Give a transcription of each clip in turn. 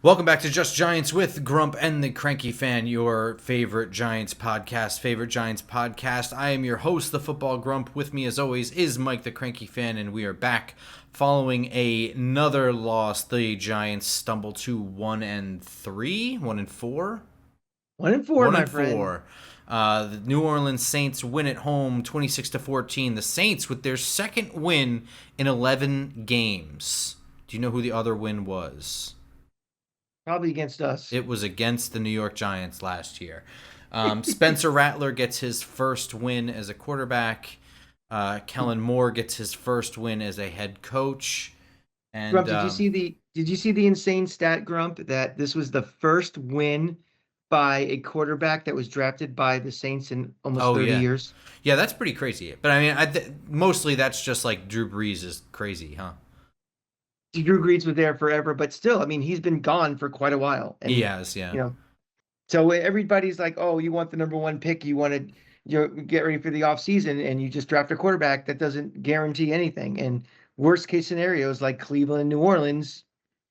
Welcome back to Just Giants with Grump and the Cranky Fan, your favorite Giants podcast. I am your host, the Football Grump. With me, as always, is Mike, the Cranky Fan, and we are back following another loss. The Giants stumble to 1-3, 1-4, 1-4, one my and friend. four. The New Orleans Saints win at home, 26-14. The Saints with their second win in 11 games. Do you know who the other win was? Probably against us. It was against the New York Giants last year. Spencer Rattler gets his first win as a quarterback. Kellen Moore gets his first win as a head coach. And Grump, did you see the insane stat, Grump, that this was the first win by a quarterback that was drafted by the Saints in almost oh 30 yeah, years? yeah, that's pretty crazy. But I mean, mostly that's just like Drew Brees is crazy, huh? Drew Brees was there forever, but still, I mean, he's been gone for quite a while. He And, has, yeah, you know, so everybody's like, oh, you want the number one pick, you want to get ready for the offseason, and you just draft a quarterback that doesn't guarantee anything. And worst case scenarios like Cleveland and New Orleans,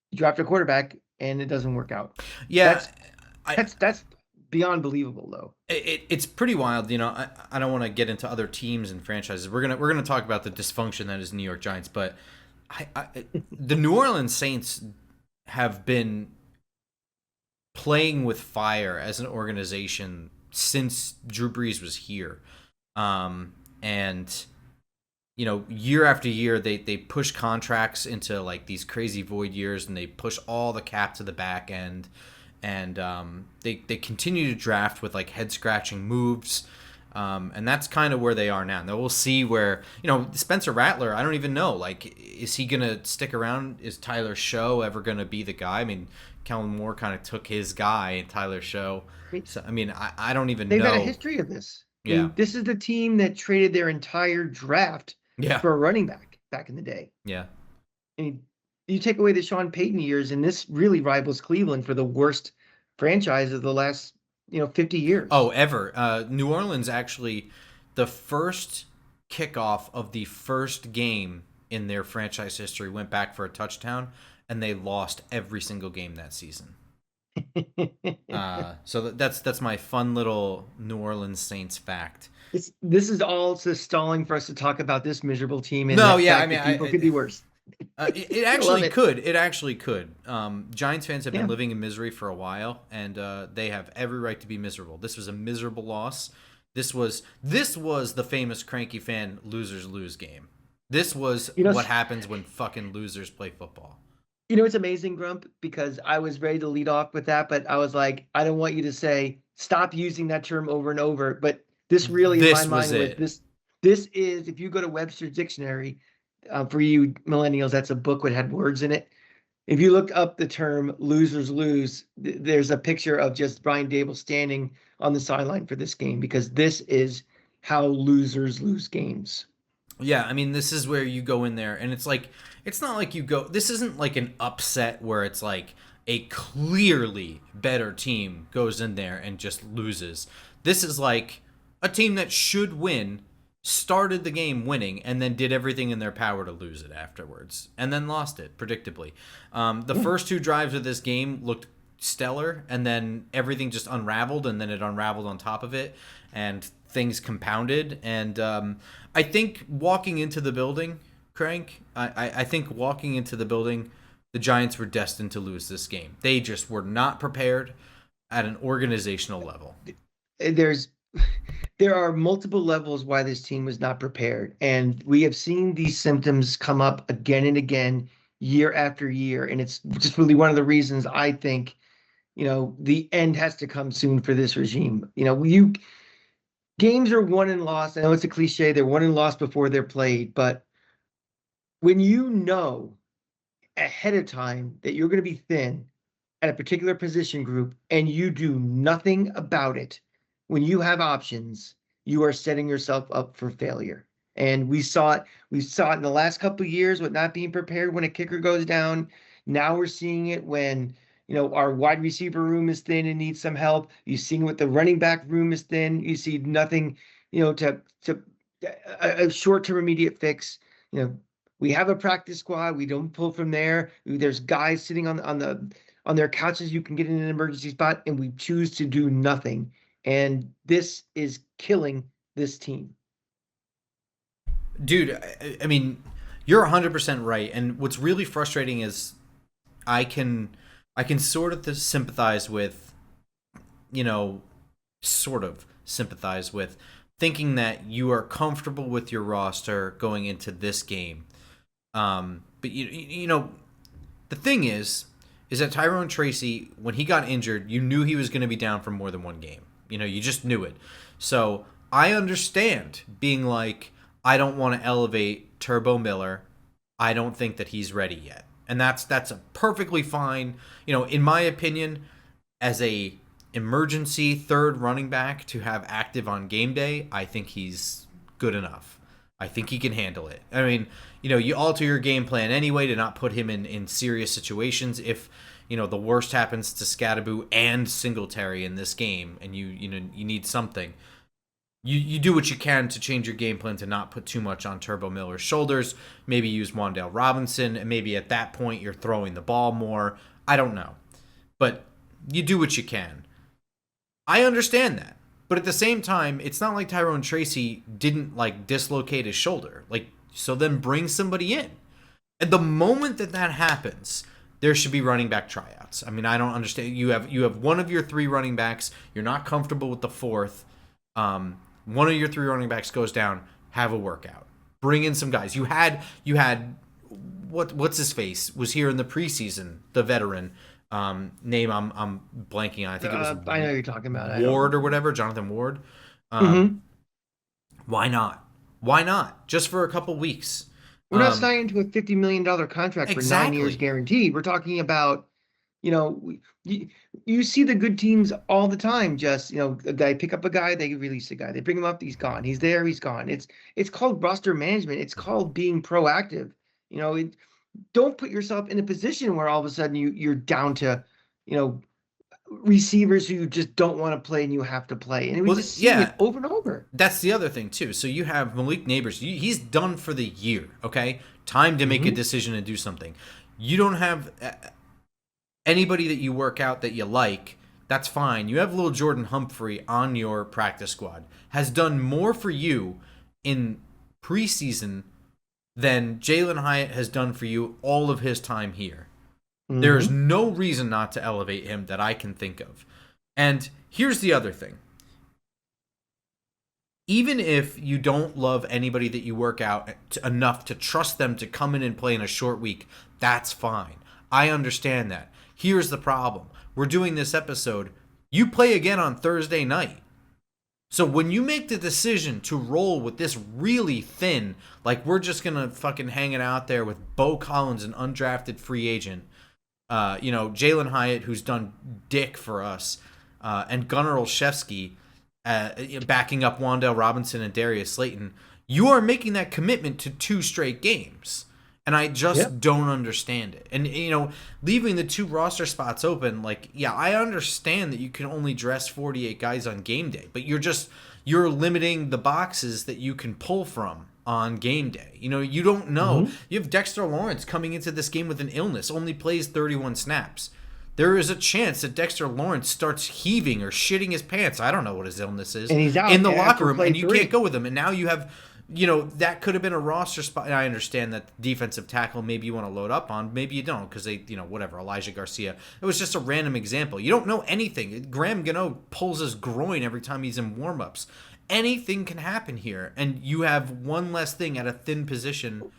you draft a quarterback and it doesn't work out. yeah. That's I that's beyond believable, though. it's pretty wild. I don't want to get into other teams and franchises. We're gonna talk about the dysfunction that is New York Giants, but the New Orleans Saints have been playing with fire as an organization since Drew Brees was here. And year after year, they push contracts into like these crazy void years, and they push all the cap to the back end, and they continue to draft with like head scratching moves. And that's kind of where they are now. Now we'll see where Spencer Rattler. I don't even know. Like, is he gonna stick around? Is Tyler Show ever gonna be the guy? I mean, Kellen Moore kind of took his guy, Tyler Show. I mean, So I mean, I don't even they've had a know. history of this. I Yeah, mean, this is the team that traded their entire draft yeah, for a running back in the day. yeah. I mean, you take away the Sean Payton years, and this really rivals Cleveland for the worst franchise of the last 50 Oh, years. ever. New Orleans actually, the first kickoff of the first game in their franchise history went back for a touchdown, and they lost every single game that season. So that's my fun little New Orleans Saints fact. This is all just stalling for us to talk about this miserable team and No, the yeah, I fact mean, that people could be worse. it I love actually it. could. It actually could. Giants fans have been Yeah. living in misery for a while, and they have every right to be miserable. This was a miserable loss. This was the famous Cranky Fan losers lose game. This was You know, what happens when fucking losers play football. it's amazing, Grump, because I was ready to lead off with that, but I was like, I don't want you to say stop using that term over and over. But this really, in my This was mind, was it. this. This is, if you go to Webster's dictionary, for you millennials, that's a book that had words in it. If you look up the term "losers lose," there's a picture of just Brian Dable standing on the sideline for this game because this is how losers lose games. Yeah, I mean, this is where you go in there, and it's not like you go. This isn't like an upset where it's like a clearly better team goes in there and just loses. This is like a team that should win, started the game winning, and then did everything in their power to lose it afterwards, and then lost it predictably. The Yeah. first two drives of this game looked stellar, and then everything just unraveled, and then it unraveled on top of it, and things compounded. And I think walking into the building, Crank, I think walking into the building, the Giants were destined to lose this game. They just were not prepared at an organizational level. There's there are multiple levels why this team was not prepared, and we have seen these symptoms come up again and again, year after year, and it's just really one of the reasons I think the end has to come soon for this regime. You games are won and lost. I know it's a cliche; they're won and lost before they're played, but when you know ahead of time that you're going to be thin at a particular position group and you do nothing about it, when you have options, you are setting yourself up for failure. And we saw it in the last couple of years with not being prepared when a kicker goes down. Now we're seeing it when our wide receiver room is thin and needs some help. You see what the running back room is thin. You see nothing, to a short-term immediate fix. You know, we have a practice squad. We don't pull from there. There's guys sitting on the on their couches. You can get in an emergency spot, and we choose to do nothing. And this is killing this team. Dude, I mean, you're 100% right. And what's really frustrating is I can I can sort of sympathize with, you know, sort of sympathize with thinking that you are comfortable with your roster going into this game. But you know, the thing is that Tyrone Tracy, when he got injured, you knew he was going to be down for more than one game. You know, you just knew it. So I understand being like, I don't want to elevate Turbo Miller. I don't think that he's ready yet, and that's a perfectly fine. You know, in my opinion, as a emergency third running back to have active on game day, I think he's good enough. I think he can handle it. I mean, you know, you alter your game plan anyway to not put him in serious situations. If, you know, the worst happens to Scattaboo and Singletary in this game, and you know you need something, you do what you can to change your game plan to not put too much on Turbo Miller's shoulders. Maybe use Wan'Dale Robinson, and maybe at that point you're throwing the ball more. I don't know, but you do what you can. I understand that. But at the same time, it's not like Tyrone Tracy didn't like dislocate his shoulder. Like, so then bring somebody in. At the moment that that happens, there should be running back tryouts. I mean, I don't understand. You have one of your three running backs. You're not comfortable with the fourth. One of your three running backs goes down. Have a workout. Bring in some guys. You had what's his face was here in the preseason. The veteran. Name I'm blanking on. I think it was I know you're talking about. Ward or whatever, Jonathan Ward. Mhm. Why not? Why not? Just for a couple weeks. We're not signing into a $50 million contract for 9 years Exactly. guaranteed. We're talking about, you know, you see the good teams all the time. Just, you know, they pick up a guy, they release a guy, they bring him up, he's gone, he's there, he's gone. It's called roster management. It's called being proactive. You know, don't put yourself in a position where all of a sudden you're down to, you know, receivers who you just don't want to play and you have to play. And we Well, just seeing yeah, it over and over. that's the other thing too. So you have Malik Neighbors. He's done for the year. Okay, time to make a Mm-hmm. decision and do something. You don't have anybody that you work out that you like. That's fine. You have little Jordan Humphrey on your practice squad. Has done more for you in preseason than Jalen Hyatt has done for you all of his time here. There's Mm-hmm. no reason not to elevate him that I can think of. And here's the other thing. Even if you don't love anybody that you work out enough to trust them to come in and play in a short week, that's fine. I understand that. Here's the problem. We're doing this episode. You play again on Thursday night. So when you make the decision to roll with this really thin, like we're just going to fucking hang it out there with Bo Collins, an undrafted free agent, you know, Jalen Hyatt, who's done dick for us, and Gunnar Olszewski backing up Wan'Dale Robinson and Darius Slayton, you are making that commitment to 2 straight games. And I just Yep. don't understand it. And, you know, leaving the 2 roster spots open, like, yeah, I understand that you can only dress 48 guys on game day, but you're limiting the boxes that you can pull from on game day. You know, you don't know. Mm-hmm. You have Dexter Lawrence coming into this game with an illness, only plays 31 snaps. There is a chance that Dexter Lawrence starts heaving or shitting his pants. I don't know what his illness is. And he's out in the after locker room, play and you 3. can't go with him. And now you have, you know, that could have been a roster spot. And I understand that defensive tackle maybe you want to load up on, maybe you don't because they, you know, whatever. Elijah Garcia. It was just a random example. You don't know anything. Graham Gano pulls his groin every time he's in warmups. Anything can happen here, and you have one less thing at a thin position.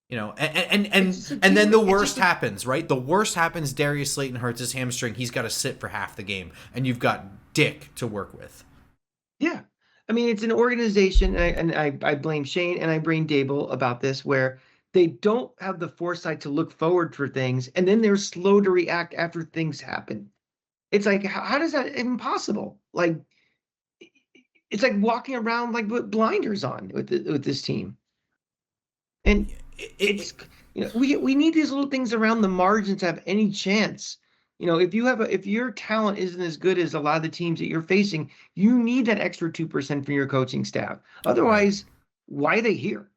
You know, and then the worst happens, right? The worst happens. Darius Slayton hurts his hamstring. He's got to sit for half the game, and you've got Dick to work with. Yeah. I mean, it's an organization, and I blame Shane and I blame Dable about this, where they don't have the foresight to look forward for things, and then they're slow to react after things happen. It's like, how does that even possible? Like, it's like walking around like with blinders on with this team. And it's, you know, we need these little things around the margins to have any chance. You know, if your talent isn't as good as a lot of the teams that you're facing, you need that extra 2% from your coaching staff. Right. Otherwise, why are they here?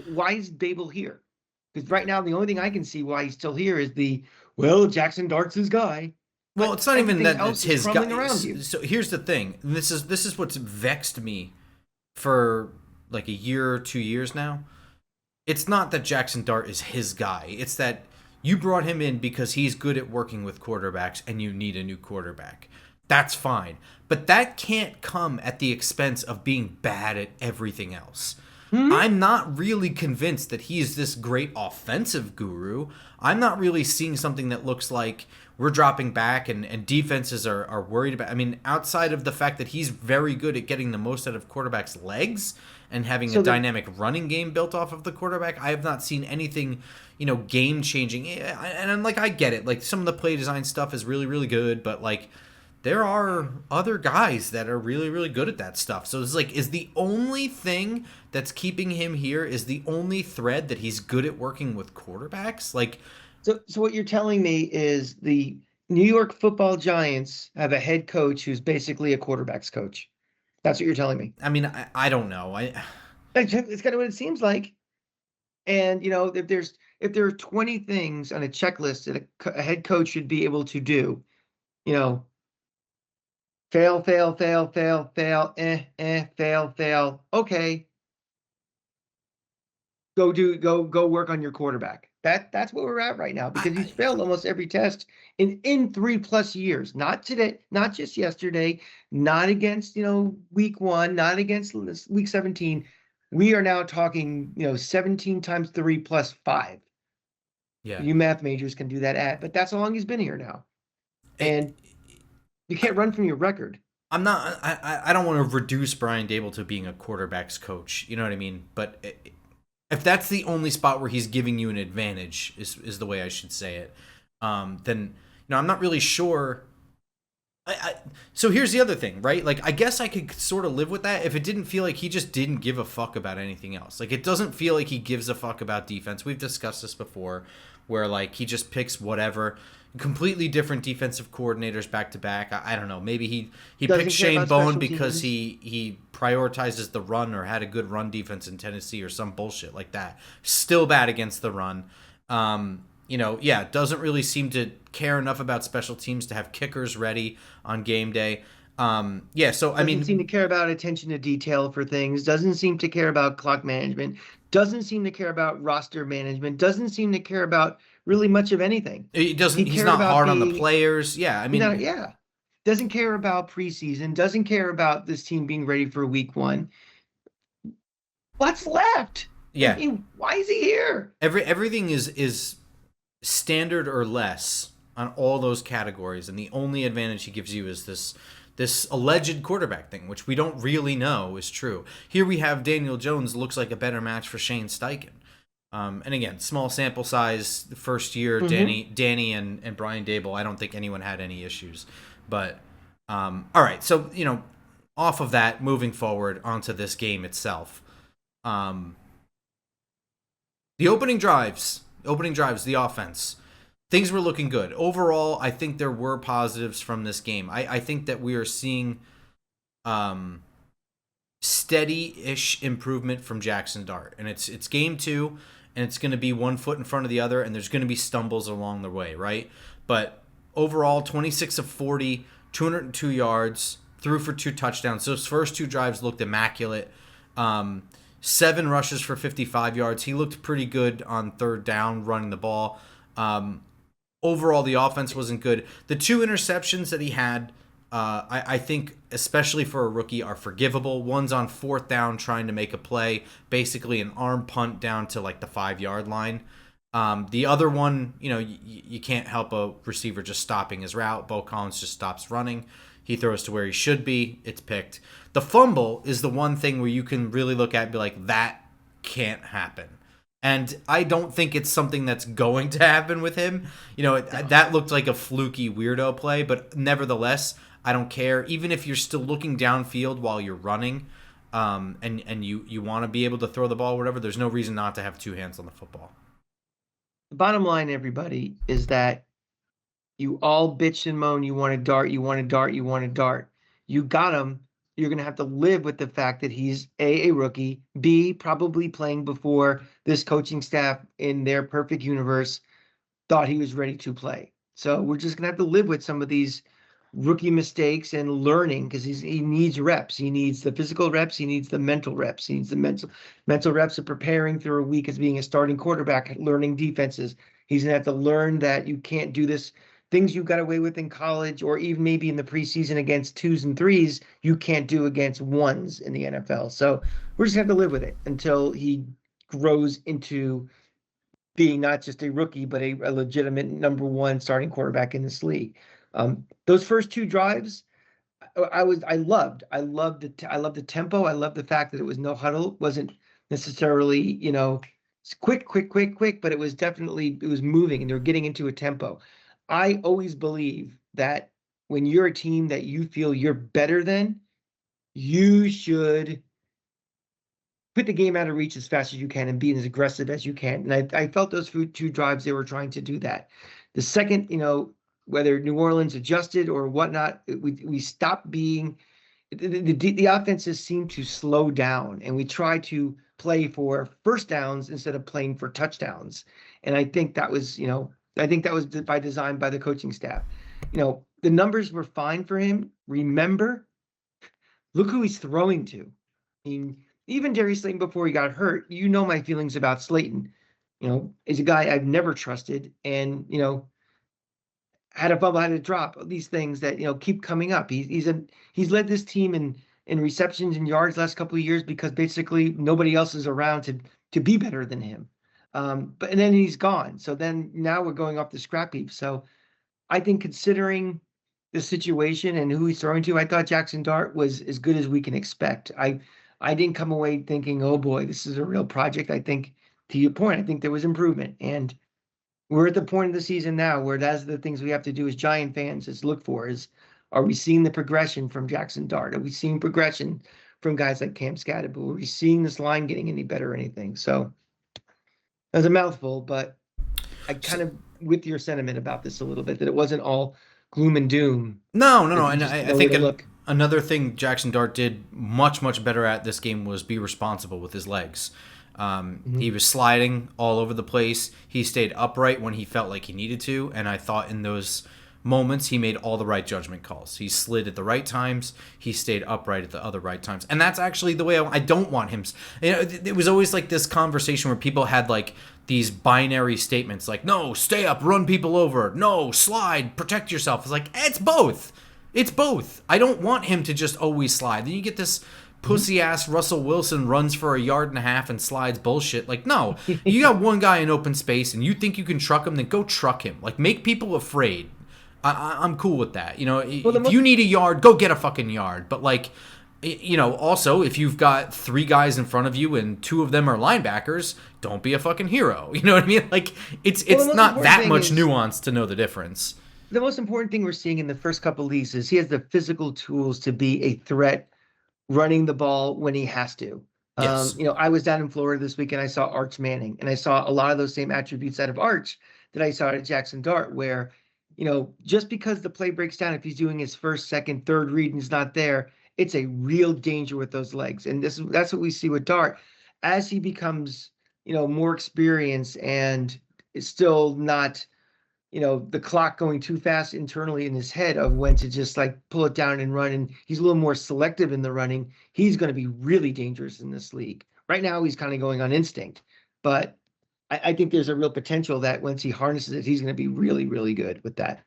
Why is Dable here? Because right now the only thing I can see why he's still here is the well, Jackson Dart's his guy, Well, but it's not even everything that else it's is his crumbling guy. around you. So here's the thing. This is what's vexed me for like a year or 2 years now. It's not that Jackson Dart is his guy. It's that you brought him in because he's good at working with quarterbacks and you need a new quarterback. That's fine. But that can't come at the expense of being bad at everything else. Hmm? I'm not really convinced that he's this great offensive guru. I'm not really seeing something that looks like we're dropping back and defenses are worried about. I mean, outside of the fact that he's very good at getting the most out of quarterbacks' legs and having a So the dynamic running game built off of the quarterback, I have not seen anything, game changing. And I'm like, I get it. Like, some of the play design stuff is really, really good, but like, there are other guys that are really, really good at that stuff. So it's like, is the only thing that's keeping him here, is the only thread that he's good at working with quarterbacks? Like, so what you're telling me is the New York Football Giants have a head coach who's basically a quarterback's coach. That's what you're telling me. I mean, I don't know. It's kind of what it seems like. And if there are 20 things on a checklist that a head coach should be able to do, you know, fail, fail, fail, fail, fail, fail, fail. Okay, go work on your quarterback. That's where we're at right now because he's I failed almost every test in 3+ years. Not today, not just yesterday, not against week 1, not against week 17. We are now talking 17 times 3 plus 5. yeah. You math majors can do that but that's how long he's been here now, It, and you can't run from your record. I'm not. I don't want to reduce Brian Dable to being a quarterbacks coach. You know what I mean? But if that's the only spot where he's giving you an advantage, is the way I should say it, then I'm not really sure. So here's the other thing, right? Like, I guess I could sort of live with that if it didn't feel like he just didn't give a fuck about anything else. Like, it doesn't feel like he gives a fuck about defense. We've discussed this before, where like he just picks whatever, completely different defensive coordinators back to back. I don't know. Maybe he picked Doesn't care Shane about Bowen special because teams. he prioritizes the run or had a good run defense in Tennessee or some bullshit like that. Still bad against the run. Yeah, doesn't really seem to care enough about special teams to have kickers ready on game day. Yeah, so I Doesn't seem to mean, care about attention to detail for things. Doesn't seem to care about clock management. Doesn't seem to care about roster management. Doesn't seem to care about really much of anything. he doesn't. He He's cared not about hard on the being, players. Yeah, I mean, yeah. Doesn't care about preseason. Doesn't care about this team being ready for week 1. What's left? I yeah. mean, why is he here? Everything is standard or less on all those categories, and the only advantage he gives you is this alleged quarterback thing, which we don't really know is true. Here we have Daniel Jones looks like a better match for Shane Steichen. And again, small sample size, the first year, Mm-hmm. Danny and Brian Dable, I don't think anyone had any issues. But all right, so off of that, moving forward onto this game itself. Um, the opening drives, the offense, things were looking good. Overall, I think there were positives from this game. I think that we are seeing um, steady-ish improvement from Jackson Dart, and it's game 2, and it's going to be one foot in front of the other, and there's going to be stumbles along the way, right? But overall, 26 of 40, 202 yards, threw for 2 touchdowns. Those first 2 drives looked immaculate. 7 rushes for 55 yards. He looked pretty good on third down running the ball. Overall, the offense wasn't good. The 2 interceptions that he had, I think, especially for a rookie, are forgivable. One's on fourth down trying to make a play, basically an arm punt down to like the 5-yard line. The other one, you can't help a receiver just stopping his route. Bo Collins just stops running. He throws to where he should be. It's picked. The fumble is the one thing where you can really look at and be like, that can't happen. And I don't think it's something that's going to happen with him. That looked like a fluky weirdo play, but nevertheless, I don't care. Even if you're still looking downfield while you're running, and you want to be able to throw the ball or whatever, there's no reason not to have 2 hands on the football. The bottom line, everybody, is that you all bitch and moan. You want to dart. You want to dart. You want to dart. You got him. You're going to have to live with the fact that he's a rookie, B, probably playing before this coaching staff in their perfect universe thought he was ready to play. So we're just gonna have to live with some of these rookie mistakes and learning because he needs reps. He needs the physical reps. He needs the mental reps. He needs the mental reps of preparing through a week as being a starting quarterback, learning defenses. He's gonna have to learn that you can't do this. Things you got away with in college or even maybe in the preseason against twos and threes, you can't do against ones in the NFL. So we're just gonna have to live with it until he grows into being not just a rookie, but a legitimate number one starting quarterback in this league. Those first two drives, I loved the tempo. I loved the fact that it was no huddle. It wasn't necessarily, it's quick, but it was definitely, it was moving and they're getting into a tempo. I always believe that when you're a team that you feel you're better than, you should put the game out of reach as fast as you can and be as aggressive as you can. And I felt those two drives, they were trying to do that. The second, whether New Orleans adjusted or whatnot, we stopped being the offenses seem to slow down and we try to play for first downs instead of playing for touchdowns. And I think that was, by design by the coaching staff. The numbers were fine for him. Remember, look who he's throwing to. I mean, even Darius Slayton before he got hurt, my feelings about Slayton. Is a guy I've never trusted and, had a fumble, had a drop, these things that, keep coming up. He's led this team in receptions and yards last couple of years because basically nobody else is around to be better than him. But and then he's gone. So then now we're going off the scrap heap. So I think considering the situation and who he's throwing to, I thought Jackson Dart was as good as we can expect. I didn't come away thinking, oh boy, this is a real project. I think, to your point, I think there was improvement. And we're at the point of the season now where that's the things we have to do as Giant fans is look for is, are we seeing the progression from Jackson Dart? Are we seeing progression from guys like Cam Scatterbo? Are we seeing this line getting any better or anything? So that's a mouthful, but I kind of with your sentiment about this a little bit, that it wasn't all gloom and doom. No. You And just I know where think to look. another thing Jackson Dart did much better at this game was be responsible with his legs. He was sliding all over the place. He stayed upright when he felt like he needed to, and I thought in those moments he made all the right judgment calls. He slid at the right times. He stayed upright at the other right times, and that's actually the way I don't want him. It was always like this conversation where people had like these binary statements, like no, stay up, run people over, no, slide, protect yourself. It's like it's both. It's both. I don't want him to just always slide. Then you get this pussy ass Russell Wilson runs for a yard and a half and slides bullshit. Like, no, you got one guy in open space and you think you can truck him, then go truck him. Like, make people afraid. I'm cool with that. If you need a yard, go get a fucking yard. But like, also if you've got three guys in front of you and two of them are linebackers, don't be a fucking hero. You know what I mean? Like, it's not that much nuance to know the difference. The most important thing we're seeing in the first couple of leagues is he has the physical tools to be a threat running the ball when he has to. Yes. I was down in Florida this week and I saw Arch Manning, and I saw a lot of those same attributes out of Arch that I saw at Jackson Dart, where, just because the play breaks down, if he's doing his first, second, third read and he's not there, it's a real danger with those legs. And that's what we see with Dart. As he becomes, more experienced and is still not, the clock going too fast internally in his head of when to just like pull it down and run. And he's a little more selective in the running. He's going to be really dangerous in this league. Right now, he's kind of going on instinct, but I think there's a real potential that once he harnesses it, he's going to be really, really good with that.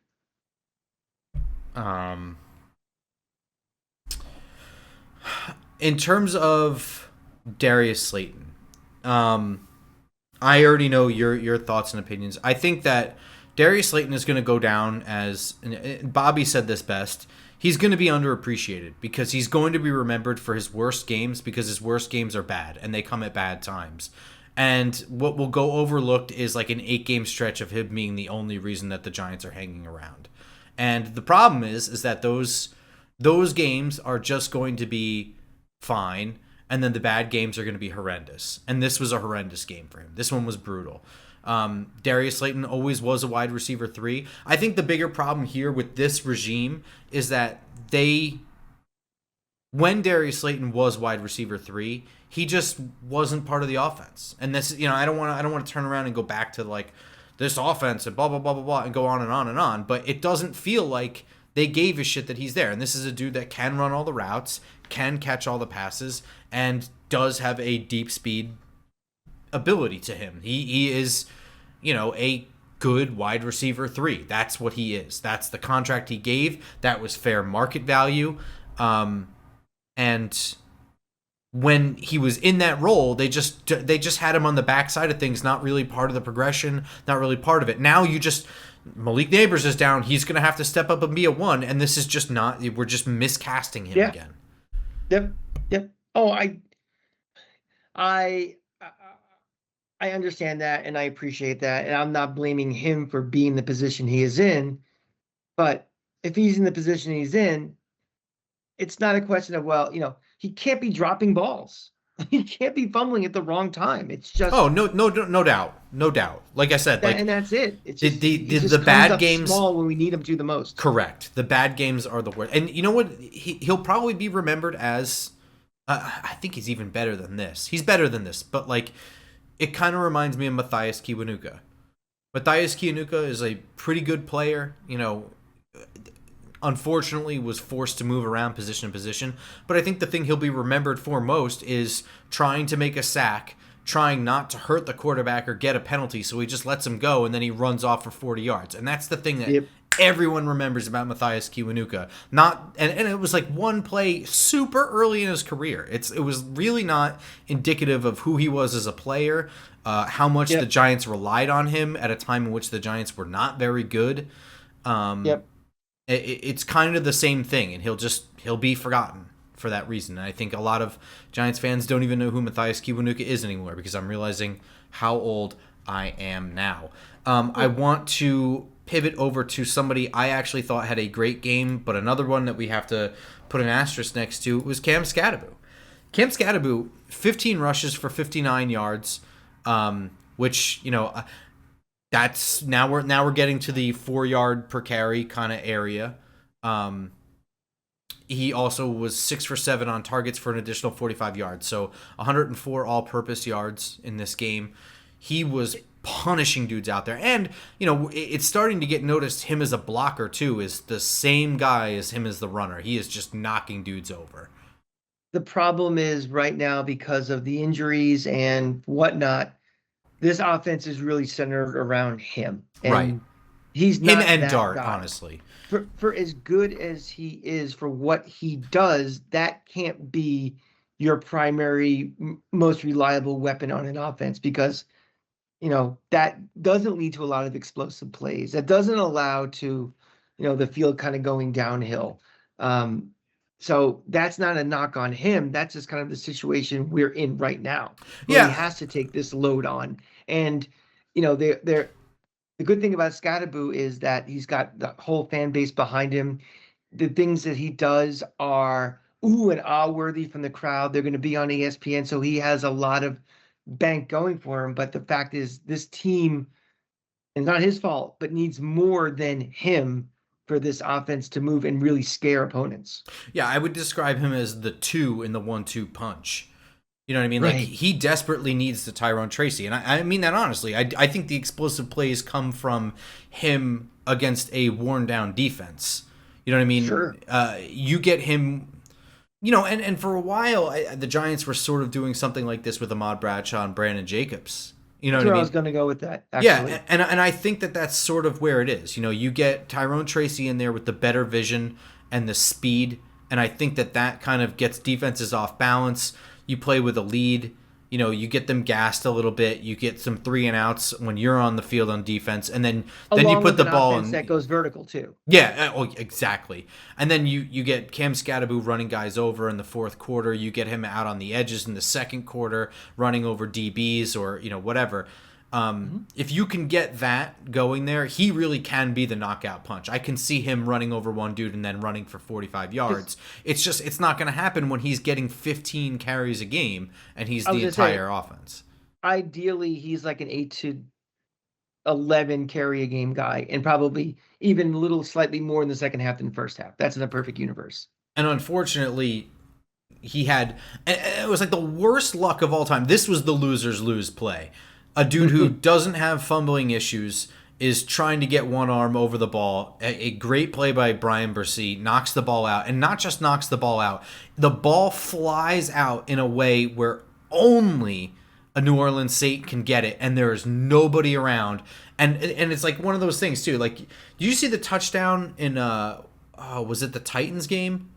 In terms of Darius Slayton, I already know your thoughts and opinions. I think that Darius Slayton is going to go down as, and Bobby said this best, he's going to be underappreciated because he's going to be remembered for his worst games because his worst games are bad and they come at bad times. And what will go overlooked is like an 8-game stretch of him being the only reason that the Giants are hanging around. And the problem is that those games are just going to be fine, and then the bad games are going to be horrendous. And this was a horrendous game for him. This one was brutal. Darius Slayton always was a wide receiver 3. I think the bigger problem here with this regime is that when Darius Slayton was wide receiver 3, he just wasn't part of the offense. And this, I don't want to turn around and go back to like this offense and blah blah blah blah blah and go on and on and on, but it doesn't feel like they gave a shit that he's there. And this is a dude that can run all the routes, can catch all the passes, and does have a deep speed ability to him. He is, a good wide receiver 3. That's what he is. That's the contract he gave. That was fair market value. And when he was in that role, they just had him on the backside of things, not really part of the progression, not really part of it. Now Malik Neighbors is down. He's going to have to step up and be a 1, and this is just not. We're just miscasting him again. Yep. Oh, I understand that, and I appreciate that, and I'm not blaming him for being the position he is in. But if he's in the position he's in, it's not a question of, he can't be dropping balls. He can't be fumbling at the wrong time. It's just no doubt. Like I said, and that's it. It's just, the bad games small when we need him to the most. Correct. The bad games are the worst. And you know what? He'll probably be remembered as. I think he's even better than this. He's better than this, but it kind of reminds me of Matthias Kiwanuka. Matthias Kiwanuka is a pretty good player. Unfortunately was forced to move around position to position. But I think the thing he'll be remembered for most is trying to make a sack, trying not to hurt the quarterback or get a penalty, so he just lets him go, and then he runs off for 40 yards. And that's the thing that everyone remembers about Matthias Kiwanuka. And it was one play super early in his career. It was really not indicative of who he was as a player, how much the Giants relied on him at a time in which the Giants were not very good. It's kind of the same thing, and he'll be forgotten for that reason. And I think a lot of Giants fans don't even know who Matthias Kiwanuka is anymore, because I'm realizing how old I am now. I want to pivot over to somebody I actually thought had a great game, but another one that we have to put an asterisk next to was Cam Skattebo. Cam Skattebo, 15 rushes for 59 yards, which, that's now we're getting to the 4 yard per carry kind of area. He also was 6 for 7 on targets for an additional 45 yards. So 104 all-purpose yards in this game. He was punishing dudes out there. And, it's starting to get noticed him as a blocker too is the same guy as him as the runner. He is just knocking dudes over. The problem is right now, because of the injuries and whatnot, this offense is really centered around him. And right. He's not him and that Dart, guy. honestly. For as good as he is for what he does, that can't be your primary, most reliable weapon on an offense, because, that doesn't lead to a lot of explosive plays. That doesn't allow to, the field kind of going downhill. So that's not a knock on him. That's just kind of the situation we're in right now. He has to take this load on. And, the good thing about Skattebo is that he's got the whole fan base behind him. The things that he does are ooh and ah worthy from the crowd. They're going to be on ESPN. So he has a lot of bank going for him. But the fact is, this team, and not his fault, but needs more than him for this offense to move and really scare opponents. Yeah, I would describe him as the 2 in the 1-2 punch. You know what I mean? Right. He desperately needs the Tyrone Tracy. And I mean that honestly. I think the explosive plays come from him against a worn-down defense. You know what I mean? Sure. You get him, and for a while, the Giants were sort of doing something like this with Ahmad Bradshaw and Brandon Jacobs. You know what I mean? I was going to go with that, actually. Yeah, and I think that's sort of where it is. You get Tyrone Tracy in there with the better vision and the speed, and I think that kind of gets defenses off balance. You play with a lead, you get them gassed a little bit. You get some 3 and outs when you're on the field on defense, and then you put the ball in that goes vertical too. Yeah, exactly. And then you get Cam Skattebo running guys over in the fourth quarter. You get him out on the edges in the second quarter, running over DBs or whatever. If you can get that going there, he really can be the knockout punch. I can see him running over one dude and then running for 45 yards. It's not going to happen when he's getting 15 carries a game and he's the entire offense. Ideally, he's like an 8 to 11 carry a game guy, and probably even a little slightly more in the second half than the first half. That's in a perfect universe. And unfortunately, it was like the worst luck of all time. This was the losers lose play. A dude who doesn't have fumbling issues is trying to get one arm over the ball. A great play by Brian Bursey, knocks the ball out, and not just knocks the ball out, the ball flies out in a way where only a New Orleans Saint can get it, and there's nobody around. And it's like one of those things too. Like, did you see the touchdown in was it the Titans game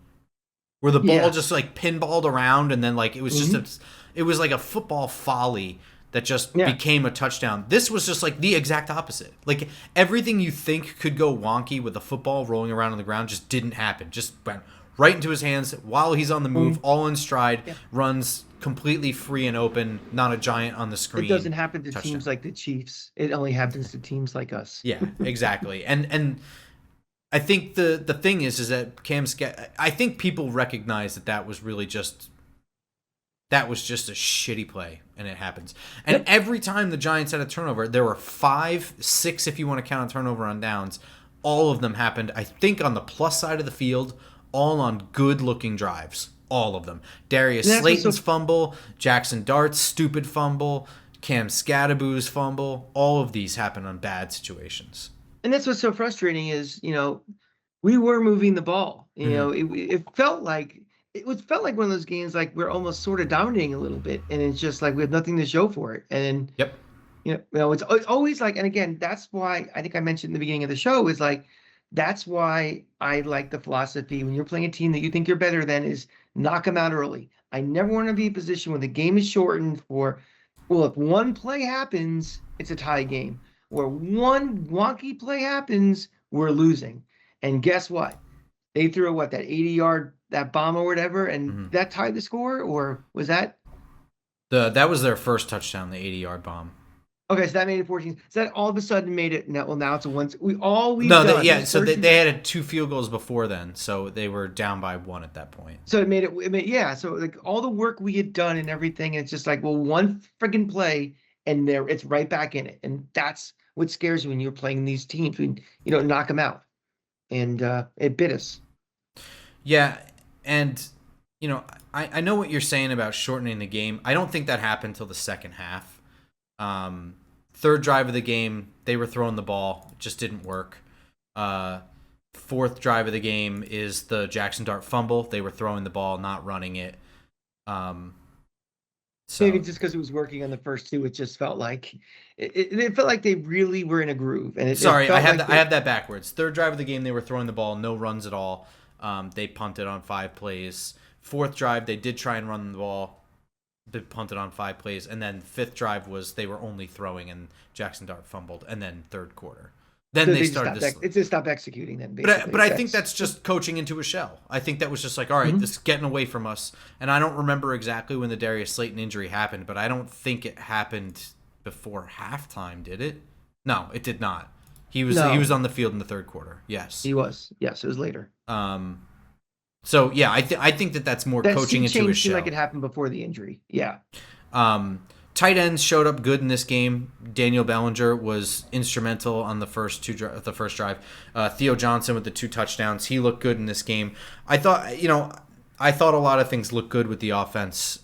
where the ball Yeah. just like pinballed around, and then like it was just it was like a football folly that just Yeah. became a touchdown. This was just like the exact opposite. Like everything you think could go wonky with the football rolling around on the ground just didn't happen. Just went right into his hands while he's on the move, all in stride, Yeah. runs completely free and open, not a giant on the screen. It doesn't happen to Touchdown. teams like the Chiefs. It only happens to teams like us. Yeah, exactly. And I think the thing is that I think people recognize that was really just that was just a shitty play, and it happens. And every time the Giants had a turnover, there were 5, 6 if you want to count a turnover on downs. All of them happened, I think, on the plus side of the field, all on good-looking drives. All of them. Darius Slayton's fumble, Jackson Dart's stupid fumble, Cam Scadaboo's fumble. All of these happen on bad situations. And that's what's so frustrating is, we were moving the ball. It felt like one of those games like we're almost sort of dominating a little bit, and it's just like we have nothing to show for it. And Yep. it's always like, and again, that's why I think I mentioned in the beginning of the show is like, that's why I like the philosophy when you're playing a team that you think you're better than is knock them out early. I never want to be in a position when the game is shortened for, well, if one play happens, it's a tie game. Or one wonky play happens, we're losing. And guess what? They threw that 80-yard, that bomb or whatever, and that tied the score? Or was that? That was their first touchdown, the 80-yard bomb. Okay, so that made it 14. So that all of a sudden made it. Now it's a one. So they had 2 field goals before then, so they were down by 1 at that point. So it made it. Yeah. So like all the work we had done and everything, it's just like, well, one friggin' play, and it's right back in it, and that's what scares you when you're playing these teams. When knock them out, and it bit us. Yeah, and I know what you're saying about shortening the game. I don't think that happened till the second half. Third drive of the game, they were throwing the ball. It just didn't work. Fourth drive of the game is the Jackson Dart fumble. They were throwing the ball, not running it. So maybe just because it was working on the first 2, it just felt like it felt like they really were in a groove. And I have that backwards. Third drive of the game, they were throwing the ball, no runs at all. They punted on 5 plays. Fourth drive, they did try and run the ball. They punted on 5 plays, and then fifth drive was they were only throwing, and Jackson Dart fumbled, and then third quarter. Then they started this. It just stopped executing then. But I think that's just coaching into a shell. I think that was just like, all right, this is getting away from us. And I don't remember exactly when the Darius Slayton injury happened, but I don't think it happened before halftime, did it? No, it did not. He was on the field in the third quarter. Yes, he was. Yes, it was later. So yeah, I think that's more coaching into a shell. Like it happened before the injury. Yeah. Tight ends showed up good in this game. Daniel Bellinger was instrumental on the first drive. Theo Johnson with the 2 touchdowns. He looked good in this game. I thought a lot of things looked good with the offense.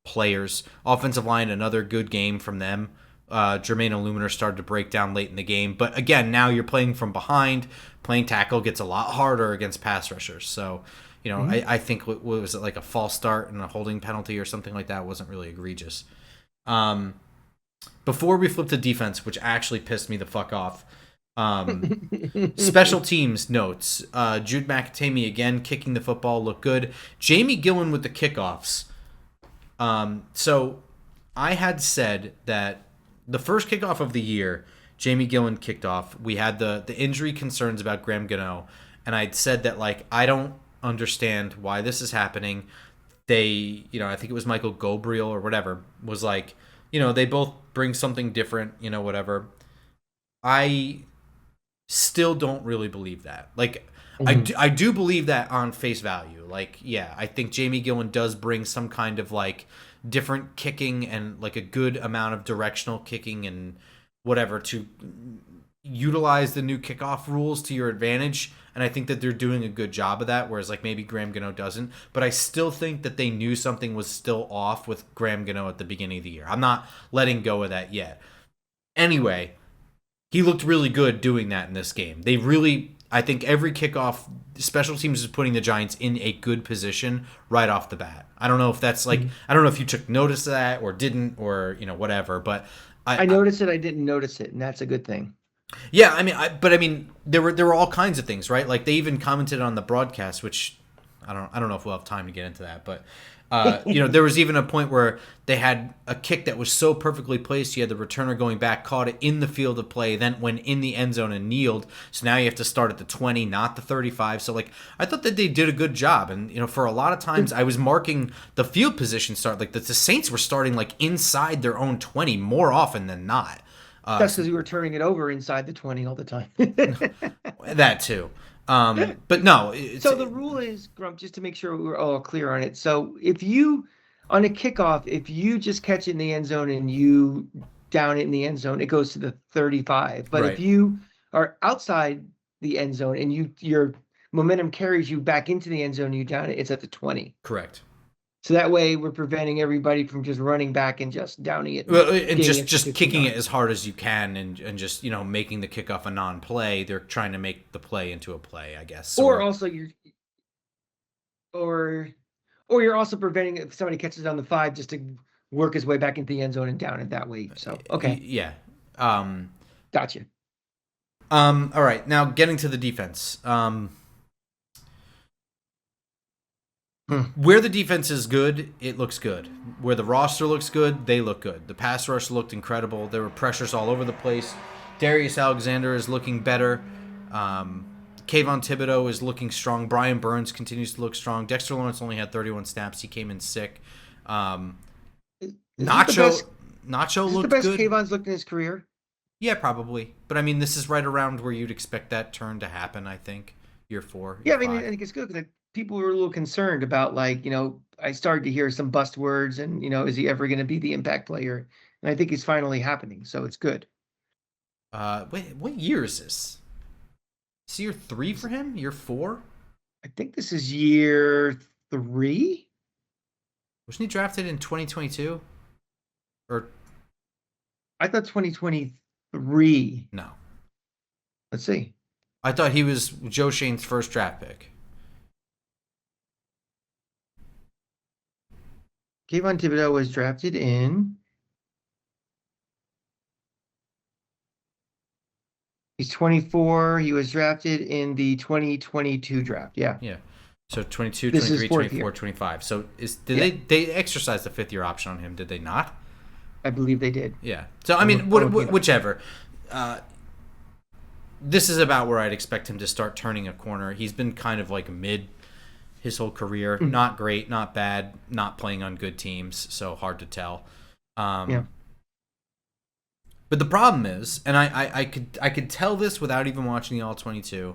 Players, offensive line, another good game from them. Jermaine Illuminor started to break down late in the game, but again, now you're playing from behind. Playing tackle gets a lot harder against pass rushers. So, I think what was it, like a false start and a holding penalty or something like that wasn't really egregious. Before we flip to defense, which actually pissed me the fuck off, special teams notes. Jude McAtamy again kicking the football looked good. Jamie Gillen with the kickoffs. So I had said that the first kickoff of the year, Jamie Gillen kicked off. We had the injury concerns about Graham Gano, and I'd said that like I don't understand why this is happening. They, I think it was Michael Gobriel or whatever, was like, they both bring something different, whatever. I still don't really believe that. Like, I do believe that on face value. Like, yeah, I think Jamie Gillen does bring some kind of like different kicking and like a good amount of directional kicking and whatever to utilize the new kickoff rules to your advantage, and I think that they're doing a good job of that, whereas like maybe Graham Gano doesn't. But I still think that they knew something was still off with Graham Gano at the beginning of the year. I'm not letting go of that yet. Anyway, he looked really good doing that in this game. They really, I think every kickoff, special teams is putting the Giants in a good position right off the bat. I don't know if that's like, I don't know if you took notice of that or didn't, or whatever, but I noticed it. I didn't notice it, and that's a good thing. yeah, I mean, but I mean, there were all kinds of things, right? Like they even commented on the broadcast, which I don't know if we'll have time to get into that, but there was even a point where they had a kick that was so perfectly placed. You had the returner going back, caught it in the field of play, then went in the end zone and kneeled. So now you have to start at the 20, not the 35. So like I thought that they did a good job, and for a lot of times I was marking the field position start, like the Saints were starting like inside their own 20 more often than not. That's because we were turning it over inside the 20 all the time. That too. But no. So the rule is, Grump, just to make sure we're all clear on it. So if you, on a kickoff, if you just catch it in the end zone and you down it in the end zone, it goes to the 35. But Right. if you are outside the end zone and your momentum carries you back into the end zone and you down it, it's at the 20. Correct. So that way we're preventing everybody from just running back and just downing it. Well, and just kicking it as hard as you can, and just making the kickoff a non-play. They're trying to make the play into a play, I guess. Or also you're also preventing if somebody catches it on the 5 just to work his way back into the end zone and down it that way. So okay. Yeah. Gotcha. All right. Now getting to the defense. Where the defense is good, it looks good. Where the roster looks good, they look good. The pass rush looked incredible. There were pressures all over the place. Darius Alexander is looking better. Kayvon Thibodeau is looking strong. Brian Burns continues to look strong. Dexter Lawrence only had 31 snaps. He came in sick. Nacho looked the best good. Kayvon's looked in his career. Yeah, probably. But I mean, this is right around where you'd expect that turn to happen, I think. Year 4. Yeah, I mean, I think it's good because people were a little concerned about, like, I started to hear some bust words and, is he ever going to be the impact player? And I think it's finally happening. So it's good. Wait, what year is this? Is year 3 for him? Year 4? I think this is year 3. Wasn't he drafted in 2022? Or I thought 2023. No. Let's see. I thought he was Joe Shane's first draft pick. Kayvon Thibodeau was drafted in. He's 24. He was drafted in the 2022 draft. Yeah. Yeah. So 22, This is 23, fourth 24, year. 25. So they exercised the 5th-year option on him, did they not? I believe they did. Yeah. So, I mean, whichever. This is about where I'd expect him to start turning a corner. He's been kind of like mid his whole career. Not great, not bad, not playing on good teams, so hard to tell. Yeah. But the problem is, and I could tell this without even watching the All-22,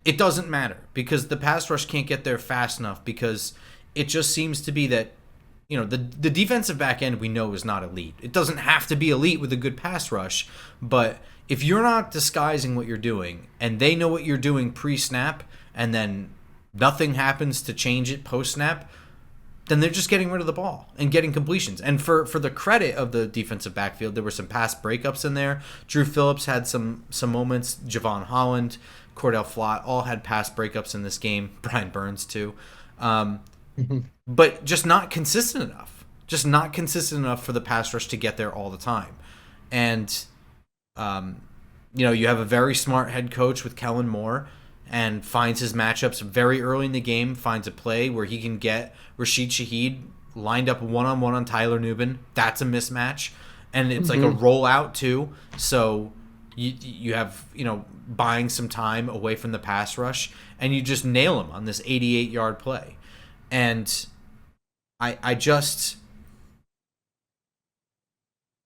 it doesn't matter because the pass rush can't get there fast enough because it just seems to be that the defensive back end we know is not elite. It doesn't have to be elite with a good pass rush, but if you're not disguising what you're doing and they know what you're doing pre-snap and then nothing happens to change it post-snap, then they're just getting rid of the ball and getting completions. And for the credit of the defensive backfield, there were some pass breakups in there. Drew Phillips had some moments. Javon Holland, Cordell Flott all had pass breakups in this game. Brian Burns too. But just not consistent enough. Just not consistent enough for the pass rush to get there all the time. And, you have a very smart head coach with Kellen Moore and finds his matchups very early in the game, finds a play where he can get Rashid Shaheed lined up one-on-one on Tyler Nubin. That's a mismatch. And it's like a rollout too. So you have, buying some time away from the pass rush, and you just nail him on this 88-yard play. And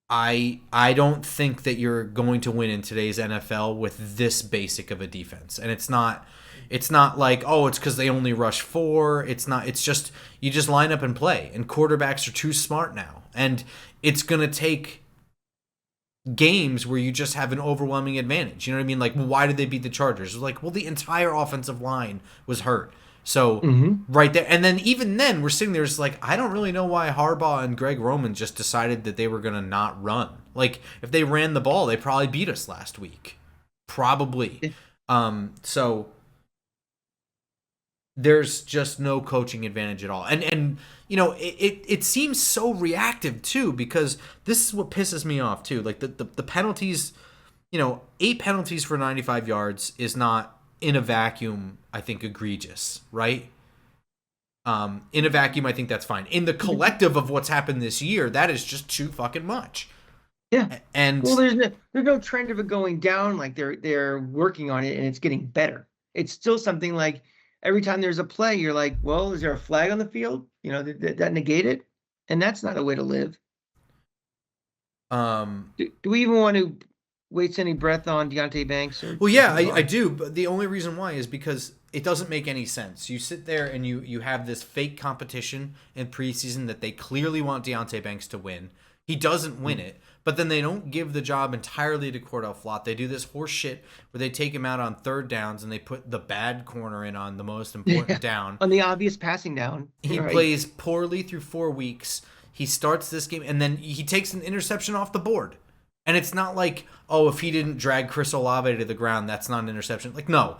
I don't think that you're going to win in today's NFL with this basic of a defense. And it's not like, oh, it's because they only rush 4. It's not. It's just you just line up and play. And quarterbacks are too smart now. And it's going to take games where you just have an overwhelming advantage. You know what I mean? Like, why did they beat the Chargers? It was like, well, the entire offensive line was hurt. So Hmm. right there, and then even then, we're sitting there, it's like, I don't really know why Harbaugh and Greg Roman just decided that they were gonna not run. Like, if they ran the ball, they probably beat us last week, probably. So there's just no coaching advantage at all. And it seems so reactive too, because this is what pisses me off too. Like the penalties, 8 penalties for 95 yards is not in a vacuum, I think, egregious, right? In a vacuum, I think that's fine. In the collective of what's happened this year, that is just too fucking much. Yeah. Well, And there's no trend of it going down. Like they're working on it and it's getting better. It's still something like every time there's a play, you're like, well, is there a flag on the field? That negate it? And that's not a way to live. Do we even want to waste any breath on Deontay Banks or Well, just yeah, move I on? do, but the only reason why is because it doesn't make any sense. You sit there and you have this fake competition in preseason that they clearly want Deontay Banks to win. He doesn't win it, but then they don't give the job entirely to Cordell Flott. They do this horse shit where they take him out on third downs and they put the bad corner in on the most Yeah. important down. On the obvious passing down. He Right. plays poorly through 4 weeks. He starts this game and then he takes an interception off the board. And it's not like, oh, if he didn't drag Chris Olave to the ground, that's not an interception. Like, no.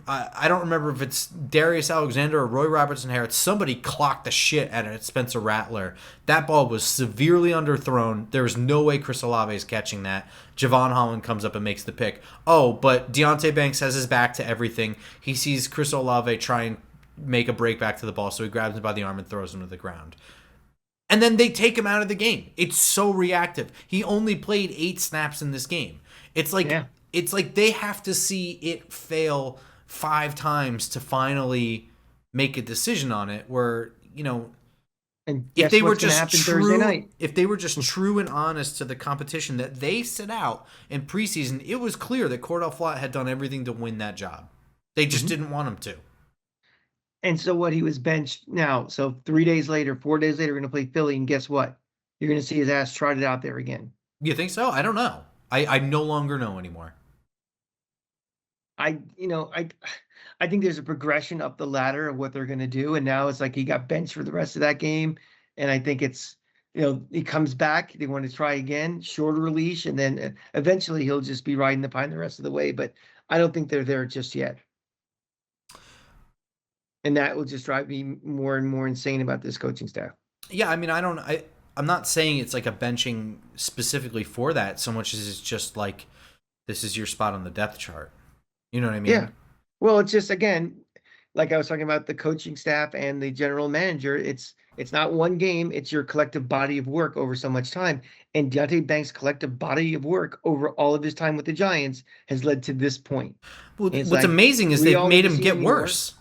I don't remember if it's Darius Alexander or Roy Robertson Harris. Somebody clocked the shit out of Spencer Rattler. That ball was severely underthrown. There was no way Chris Olave is catching that. Javon Holland comes up and makes the pick. Oh, but Deontay Banks has his back to everything. He sees Chris Olave try and make a break back to the ball, so he grabs him by the arm and throws him to the ground. And then they take him out of the game. It's so reactive. He only played 8 snaps in this game. It's like Yeah. it's like they have to see it fail 5 times to finally make a decision on it where, And if guess they were what's going to just happen Thursday true, night? if they were just true and honest to the competition that they set out in preseason, it was clear that Cordell Flott had done everything to win that job. They just Mhm. didn't want him to. And so what, he was benched now. So 3 days later, 4 days later, we're going to play Philly. And guess what? You're going to see his ass trotted out there again. You think so? I don't know. I no longer know anymore. I, you know, I think there's a progression up the ladder of what they're going to do. And now it's like he got benched for the rest of that game. And I think he comes back. They want to try again, shorter leash. And then eventually he'll just be riding the pine the rest of the way. But I don't think they're there just yet. And that will just drive me more and more insane about this coaching staff. Yeah, I mean, I'm not saying it's like a benching specifically for that so much as it's just like this is your spot on the depth chart. You know what I Yeah. mean? Well, it's just, again, like I was talking about the coaching staff and the general manager. It's not one game, it's your collective body of work over so much time. And Deontay Banks' collective body of work over all of his time with the Giants has led to this point. Well, And it's what's like, amazing do is we they've all made need to him see get any more? worse.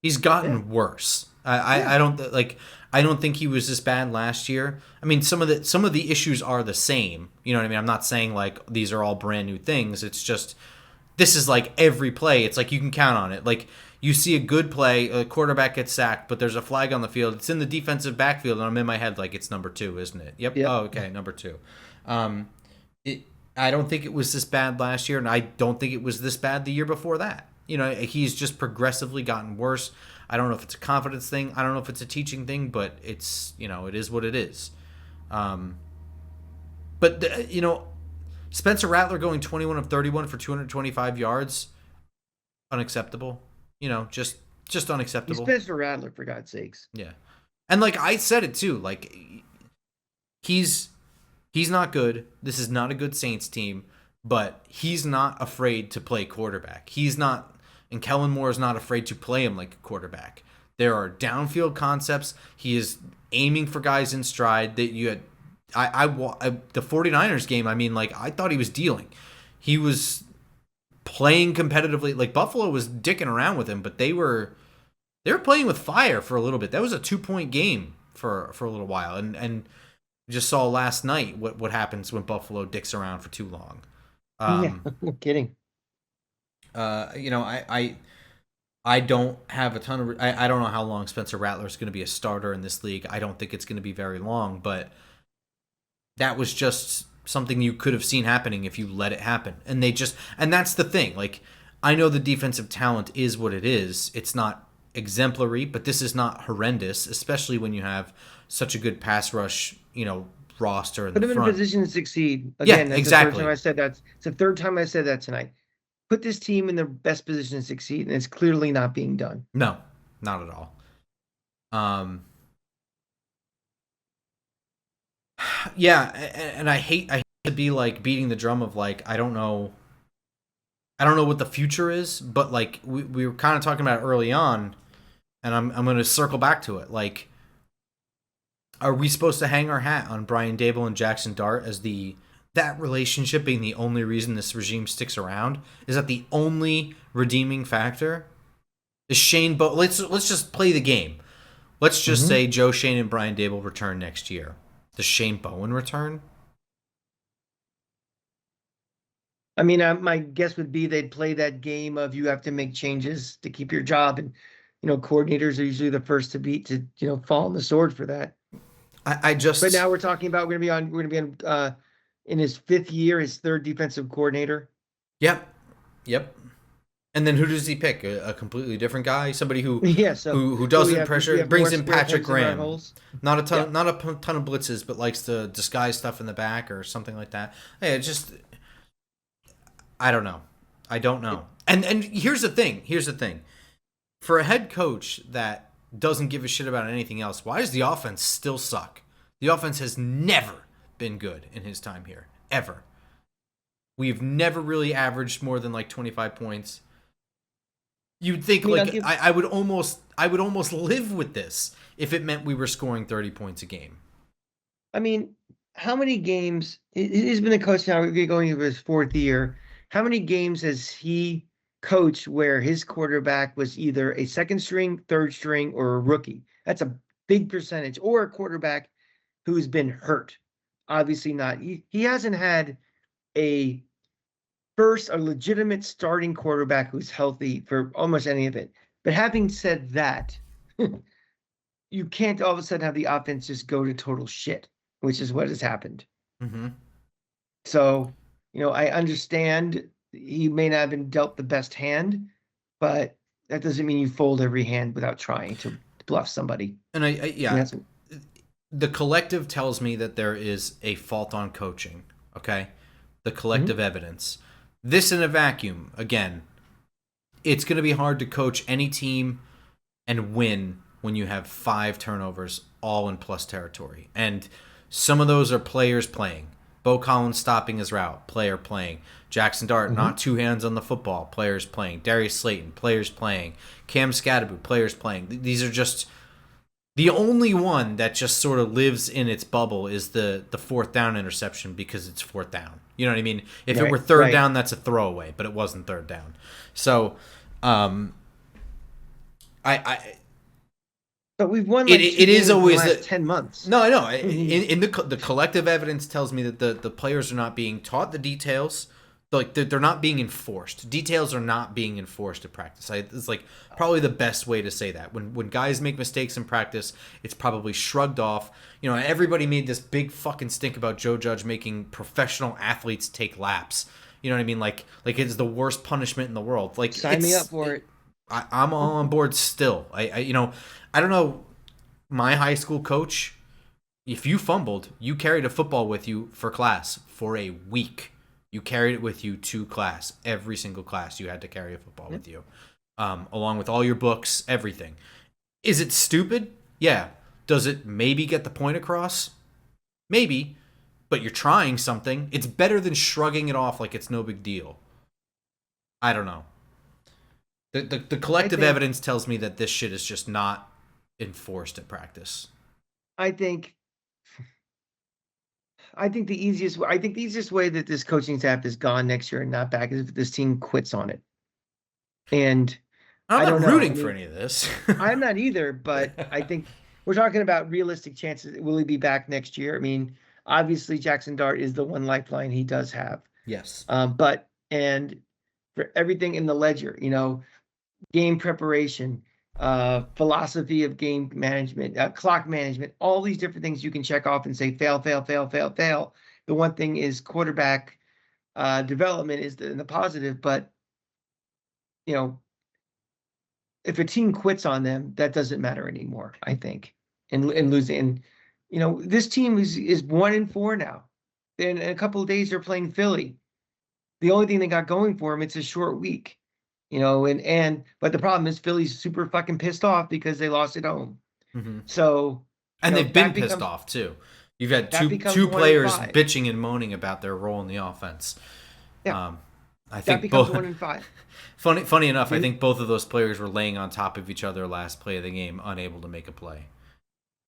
He's Yeah. gotten worse. Yeah. I don't like. I don't think he was this bad last year. I mean, some of the issues are the same. You know what I mean? I'm not saying like these are all brand new things. It's just this is like every play. It's like you can count on it. Like you see a good play, a quarterback gets sacked, but there's a flag on the field. It's in the defensive backfield, and I'm in my head like it's number 2, isn't it? Yep. Yep. Oh, okay, number 2. Um, it. I don't think it was this bad last year, and I don't think it was this bad the year before that. He's just progressively gotten worse. I don't know if it's a confidence thing. I don't know if it's a teaching thing, but it is what it is. Um, but Spencer Rattler going 21 of 31 for 225 yards, unacceptable. Just He's unacceptable. Spencer Rattler, for God's sakes. Yeah. And like I said it too, like he's not good. This is not a good Saints team, but he's not afraid to play quarterback. He's not, and Kellen Moore is not afraid to play him like a quarterback. There are downfield concepts. He is aiming for guys in stride that you had. The 49ers game, I mean, like I thought he was dealing. He was playing competitively. Like Buffalo was dicking around with him, but they were playing with fire for a little bit. That was a 2-point game for a little while, and just saw last night what happens when Buffalo dicks around for too long. Yeah, no kidding. I don't have a ton of. I don't know how long Spencer Rattler is going to be a starter in this league. I don't think it's going to be very long, but that was just something you could have seen happening if you let it happen. And that's the thing. Like, I know the defensive talent is what it is. It's not exemplary, but this is not horrendous, especially when you have such a good pass rush, roster in Put the them in a front. position to succeed. Yeah, Again, that's the third time exactly. I said that. It's the third time I said that tonight. Put this team in the best position to succeed, and it's clearly not being done. No, not at all. Um, yeah, and I hate to be like beating the drum of like I don't know what the future is, but like we were kind of talking about it early on, and I'm going to circle back to it. Like, are we supposed to hang our hat on Brian Dable and Jackson Dart as that relationship being the only reason this regime sticks around? Is that the only redeeming factor? Is Shane let's just play the game. Let's just Mm-hmm. say Joe Shane and Brian Dable return next year. Does Shane Bowen return? I mean, my guess would be they'd play that game of you have to make changes to keep your job, and coordinators are usually the first to fall on the sword for that. I But just now we're talking about we're gonna be on in his fifth year, his third defensive coordinator. Yep. Yep. And then who does he pick? A completely different guy, somebody who Yeah, so who so we doesn't have we pressure, have brings more in square Patrick pegs in round Graham. holes. Not Yeah. a ton of blitzes, but likes to disguise stuff in the back or something like that. Hey, it just I don't know. I don't know. And here's the thing. Here's the thing. For a head coach that doesn't give a shit about anything else, why does the offense still suck? The offense has never been good in his time here, ever. We've never really averaged more than like 25 points. You'd think I mean, I'll like give. I would almost live with this if it meant we were scoring 30 points a game. I mean, how many games? He's been a coach now. We're going into his fourth year. How many games has he coached where his quarterback was either a second string, third string, or a rookie? That's a big percentage. Or a quarterback who's been hurt. Obviously not. He hasn't had a a legitimate starting quarterback who's healthy for almost any of it. But having said that, you can't all of a sudden have the offense just go to total shit, which is what has happened. Mm-hmm. So, I understand he may not have been dealt the best hand, but that doesn't mean you fold every hand without trying to bluff somebody. And I mean, yeah, that's the collective tells me that there is a fault on coaching. Okay, the mhm. collective evidence. This in a vacuum. Again, it's going to be hard to coach any team and win when you have 5 turnovers all in plus territory. And some of those are players playing. Bo Collins stopping his route, player playing. Jackson Dart, Mhm. not 2 hands on the football, players playing. Darius Slayton, players playing. Cam Scatterby, players playing. These are just the only one that just sort of lives in its bubble is the fourth down interception because it's fourth down. You know what I mean? If it were Right, third right. down, that's a throwaway, but it wasn't third down. So, um, I But we've won like two it is games in the always last the 10 months. no, I know. Mhm. In the collective evidence tells me that the players are not being taught the details. Like they're not being enforced. Details are not being enforced at practice. It's like probably the best way to say that. When guys make mistakes in practice, it's probably shrugged off. Everybody made this big fucking stink about Joe Judge making professional athletes take laps. You know what I mean? Like it's the worst punishment in the world. Like Sign me up for it. I'm all on board still. I don't know. My high school coach, if you fumbled, you carried a football with you for class for a week. You carried it with you to class. Every single class, you had to carry a football Yeah. with you, along with all your books, everything. Is it stupid? Yeah. Does it maybe get the point across? Maybe, but you're trying something. It's better than shrugging it off like it's no big deal. I don't know. The I collective think evidence tells me that this shit is just not enforced at practice. I think I think the easiest way that this coaching staff is gone next year and not back is if this team quits on it. And I'm I not don't know. I rooting for mean, any of this. I'm not either, but I think we're talking about realistic chances. Will he be back next year? I mean, obviously Jackson Dart is the one lifeline he does have. Yes. But and for everything in the ledger, game preparation, philosophy of game management, clock management, all these different things you can check off and say fail, fail, fail, fail, fail. the one thing is quarterback development is the positive, but you know, if a team quits on them, that doesn't matter anymore, I think. And losing, and this team is 1-4 now. In a couple of days, they're playing Philly. The only thing they got going for them, it's a short week, and but the problem is Philly's super fucking pissed off because they lost at home. Mm-hmm. So, And they've been that pissed becomes off too. You've had that two becomes two one in players five. bitching and moaning about their role in the offense. Yeah, I that think becomes both. 1-5. Funny enough, I And think both of those players were laying on top of each other last play of the game, unable to make a play.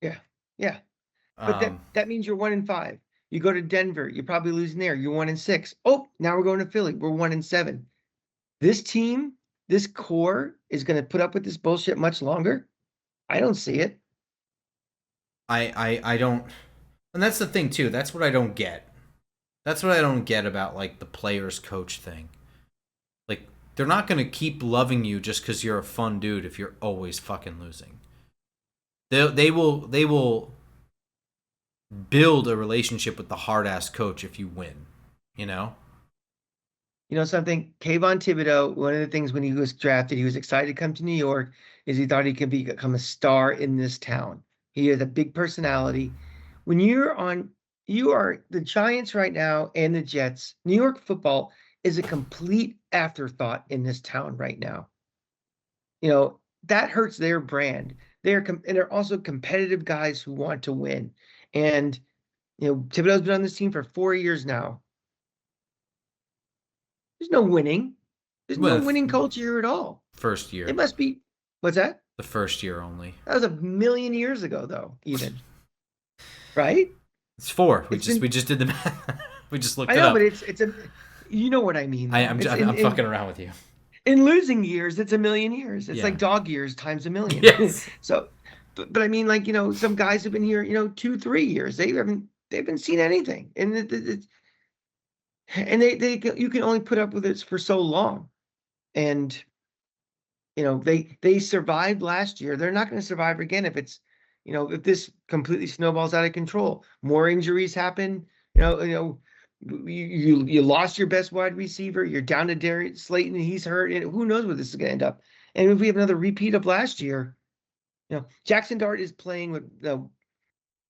yeah, yeah. But that Um, that means you're 1-5. You go to Denver, you're probably losing there. You're 1-6. Oh, now we're going to Philly. We're 1-7. This team, this core is going to put up with this bullshit much longer. I don't see it. I don't, and that's the thing too. That's what I don't get. That's what I don't get about like the players coach thing. Like they're not gonna keep loving you just because you're a fun dude if you're always fucking losing. They will build a relationship with the hard ass coach if you win. You know. You know something? Kayvon Thibodeau, one of the things when he was drafted, he was excited to come to New York, is he thought he could become a star in this town. He has a big personality. When you are the Giants right now and the Jets. New York football is a complete afterthought in this town right now. That hurts their brand. And they're also competitive guys who want to win. And Thibodeau's been on this team for 4 years now. There's no winning. There's no Well, winning culture here at all. first It year, must be. What's that? the first year only. That was a million years ago, though. Even right? It's four. We It's just been. we just did the math. We just looked I it know, but up. it's a. You know what I mean, I, though. I'm It's I'm fucking around with you. in losing years. It's a million years. It's Yeah. like dog years times a million. Yes. So, but I mean, like some guys have been here, 2, 3 years. They haven't seen anything, and you can only put up with it for so long, and they survived last year. They're not going to survive again if this completely snowballs out of control. More injuries happen. You lost your best wide receiver. You're down to Darius Slayton. He's hurt, and who knows where this is going to end up. And if we have another repeat of last year, Jackson Dart is playing with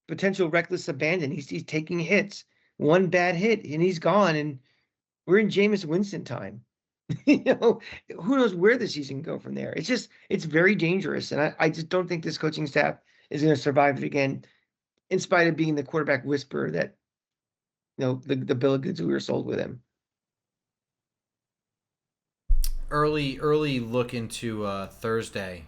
potential reckless abandon. He's taking hits. One bad hit, and he's gone. And we're in Jameis Winston time. you know, who knows where the season can go from there? It's very dangerous. And I just don't think this coaching staff is going to survive it again, in spite of being the quarterback whisperer that, the bill of goods we were sold with him. Early look into Thursday,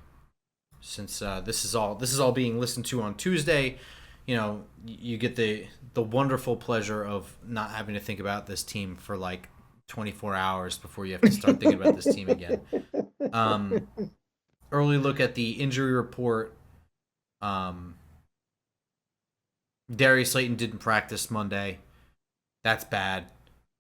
since this is all being listened to on Tuesday. You get the wonderful pleasure of not having to think about this team for like 24 hours before you have to start thinking about this team again. Early look at the injury report. Darius Slayton didn't practice Monday. That's bad.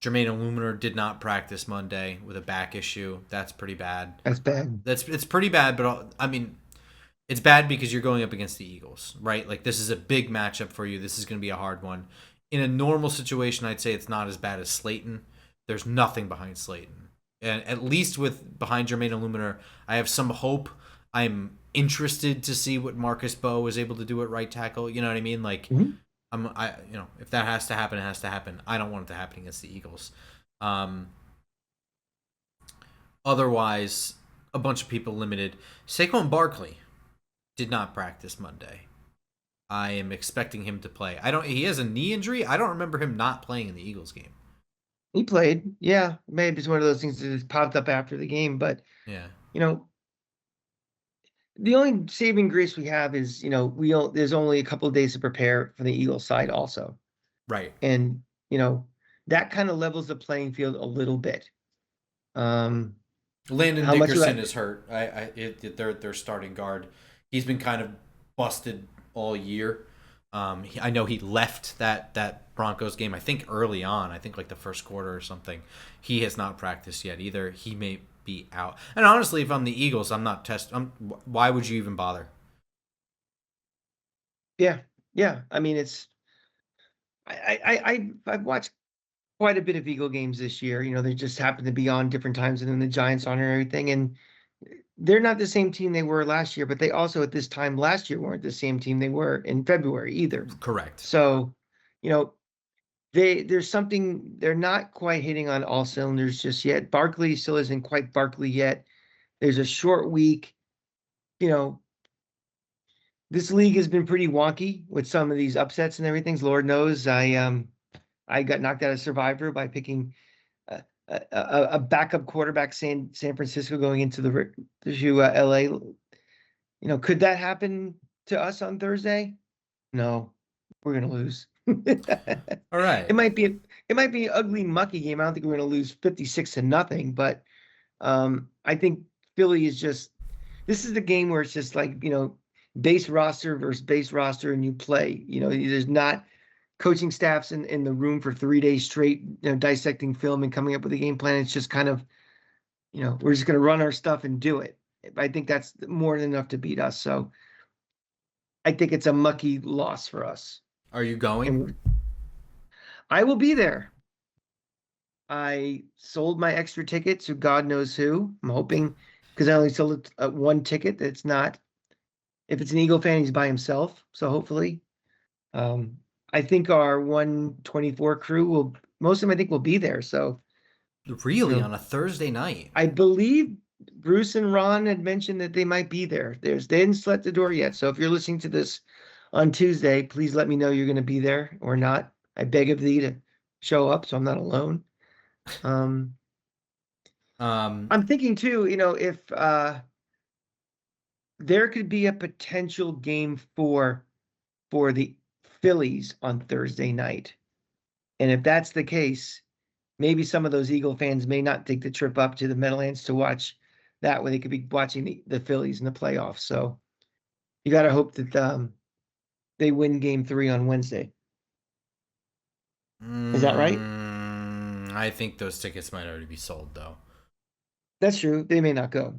Jermaine Illuminor did not practice Monday with a back issue. That's pretty bad. That's bad. It's pretty bad, but I mean, it's bad because you're going up against the Eagles, right? Like this is a big matchup for you. This is going to be a hard one. In a normal situation, I'd say it's not as bad as Slayton. There's nothing behind Slayton, and at least with behind Jermaine Illuminor, I have some hope. I'm interested to see what Marcus Bowe was able to do at right tackle. You know what I mean? Like, if that has to happen, it has to happen. I don't want it to happen against the Eagles. Otherwise, a bunch of people limited. Saquon Barkley did not practice Monday. I am expecting him to play. He has a knee injury. I don't remember him not playing in the Eagles game. He played. Yeah, maybe it's one of those things that just popped up after the game. But Yeah. The only saving grace we have is there's only a couple of days to prepare for the Eagles side also, Right. and that kind of levels the playing field a little bit. Landon How much Dickerson is hurt. Their starting guard. He's been kind of busted all year. I know he left that Broncos game, I think early on. I think like the first quarter or something. He has not practiced yet either. He may be out. And honestly, if I'm the Eagles, I'm not why would you even bother? Yeah. I mean, I've watched quite a bit of Eagle games this year. They just happen to be on different times and then the Giants on and everything. And they're not the same team they were last year, but they also at this time last year weren't the same team they were in February either. Correct. So, you know, there's something they're not quite hitting on all cylinders just yet. Barkley still isn't quite Barkley yet. There's a short week. You know, this league has been pretty wonky with some of these upsets and everything. Lord knows I got knocked out of Survivor by picking a backup quarterback San Francisco going into to LA. Could that happen to us on Thursday? No, we're gonna lose. All right. It might be an ugly mucky game. I don't think we're gonna lose 56-0, but I think Philly is just this is the game where it's just like, base roster versus base roster and you play. There's not coaching staffs in the room for 3 days straight, dissecting film and coming up with a game plan. It's just kind of, we're just gonna run our stuff and do it. I think that's more than enough to beat us. So I think it's a mucky loss for us. Are you going? And I will be there. I sold my extra ticket to God knows who. I'm hoping because I only sold one ticket. That's not if it's an Eagle fan, he's by himself. So hopefully, I think our 124 crew will most of them. I think will be there. So Really, on a Thursday night? I believe Bruce and Ron had mentioned that they might be there. They didn't let the door yet. So if you're listening to this on Tuesday, please let me know you're going to be there or not. I beg of thee to show up so I'm not alone. I'm thinking too, if there could be a potential game for the Phillies on Thursday night. And if that's the case, maybe some of those Eagle fans may not take the trip up to the Meadowlands to watch that way they could be watching the Phillies in the playoffs. So you got to hope that they win game 3 on Wednesday. Is that right? I think those tickets might already be sold, though. That's true. They may not go.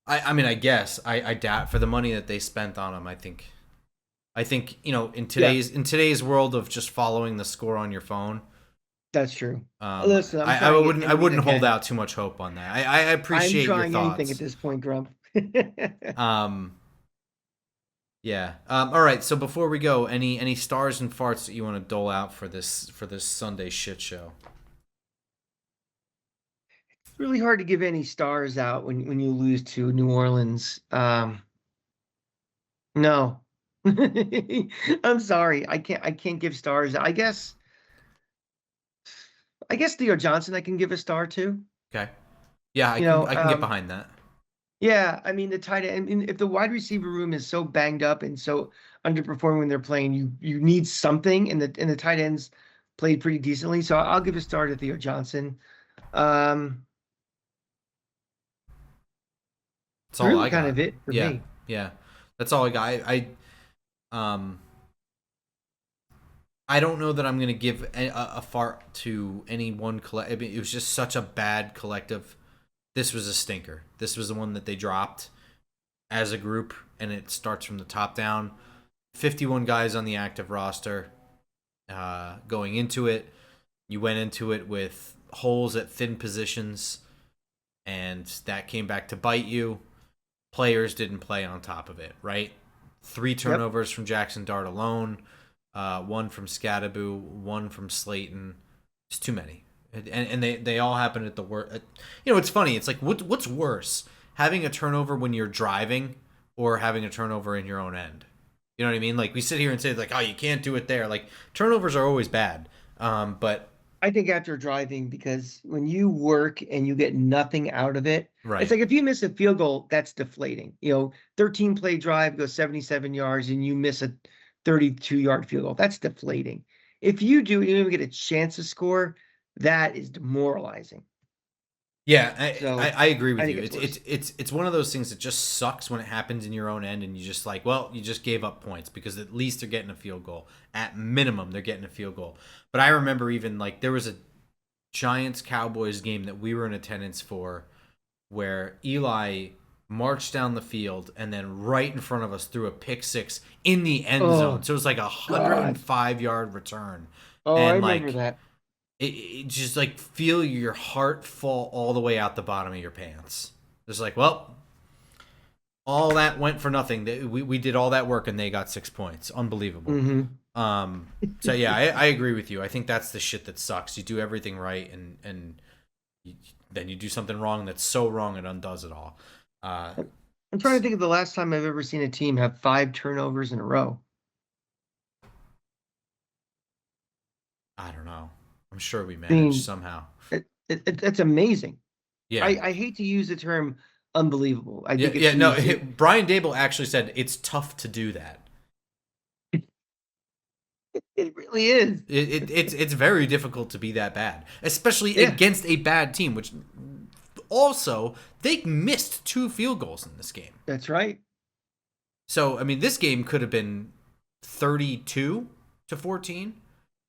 I mean, I guess I doubt for the money that they spent on them. I think in today's world of just following the score on your phone. That's true. Listen, I wouldn't hold out too much hope on that. I appreciate your thoughts. I'm trying anything at this point, Grump. Yeah. All right. So before we go, any stars and farts that you want to dole out for this Sunday shit show? It's really hard to give any stars out when you lose to New Orleans. No, I'm sorry. I can't give stars. I guess Theo Johnson I can give a star to. Okay. Yeah, I can get behind that. Yeah, I mean the tight end. I mean, if the wide receiver room is so banged up and so underperforming when they're playing, you need something, and the tight ends played pretty decently. So I'll give a star to Theo Johnson. That's all really I got. kind of it for me. Yeah, that's all I got. I don't know that I'm gonna give a fart to any one I mean, it was just such a bad collective. This was a stinker. This was the one that they dropped as a group, and it starts from the top down. 51 guys on the active roster going into it. You went into it with holes at thin positions, and that came back to bite you. Players didn't play on top of it, right? 3 turnovers from Jackson Dart alone, 1 from Scadaboo, 1 from Slayton. It's too many. And they all happen at the worst. It's funny. It's like, what's worse? Having a turnover when you're driving or having a turnover in your own end? You know what I mean? Like, we sit here and say, like, oh, you can't do it there. Like, turnovers are always bad. But I think after driving, because when you work and you get nothing out of it, right. It's like if you miss a field goal, that's deflating. 13 play drive goes 77 yards and you miss a 32-yard field goal. That's deflating. If you don't even get a chance to score, that is demoralizing. Yeah, I agree with you. It's one of those things that just sucks when it happens in your own end, and you just like, well, you just gave up points because at least they're getting a field goal. At minimum, they're getting a field goal. But I remember even like there was a Giants Cowboys game that we were in attendance for, where Eli marched down the field, and then right in front of us threw a pick six in the end zone. Oh So it was like a God. 105-yard return. Oh, I And remember like that. it just like feel your heart fall all the way out the bottom of your pants. Just like, well, all that went for nothing. We did all that work and they got 6 points. Unbelievable. Hmm. So yeah, I agree with you. I think that's the shit that sucks. You do everything right and you, then you do something wrong that's so wrong it undoes it all. Uh, I'm trying to think of the last time I've ever seen a team have 5 turnovers in a row. I don't know. I'm sure we I managed mean, somehow. it's amazing. Yeah. I hate to use the term unbelievable. I Yeah, think yeah, it's no. used it. Brian Dable actually said it's tough to do that. It really is. It's very difficult to be that bad, especially Yeah, against a bad team. Which also they missed 2 field goals in this game. that's right. So I mean, this game could have been 32-14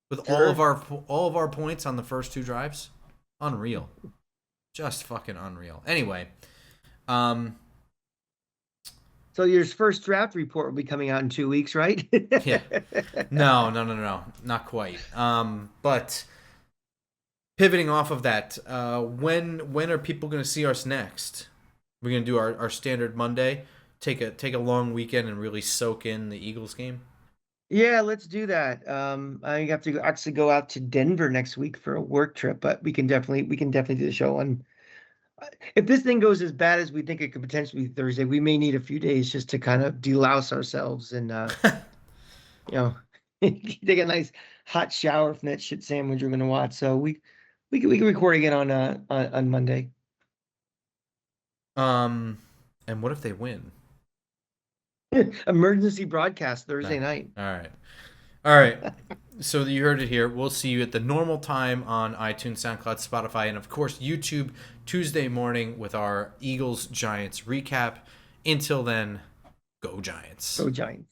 with Sure. all of our points on the first 2 drives. Unreal, just fucking unreal. Anyway, um, So your first draft report will be coming out in 2 weeks, right? yeah, no, not quite. But pivoting off of that, when are people going to see us next? We're going to do our standard Monday. Take a long weekend and really soak in the Eagles game. Yeah, let's do that. I have to actually go out to Denver next week for a work trip, but we can definitely do the show on. If this thing goes as bad as we think it could potentially be Thursday, we may need a few days just to kind of delouse ourselves and you know take a nice hot shower from that shit sandwich we're gonna watch. So we can record again on Monday. um, and what if they win? Emergency broadcast All Thursday night. right, all right. So you heard it here. We'll see you at the normal time on iTunes, SoundCloud, Spotify, and of course YouTube Tuesday morning with our Eagles Giants recap. Until then, go Giants. Go Giants.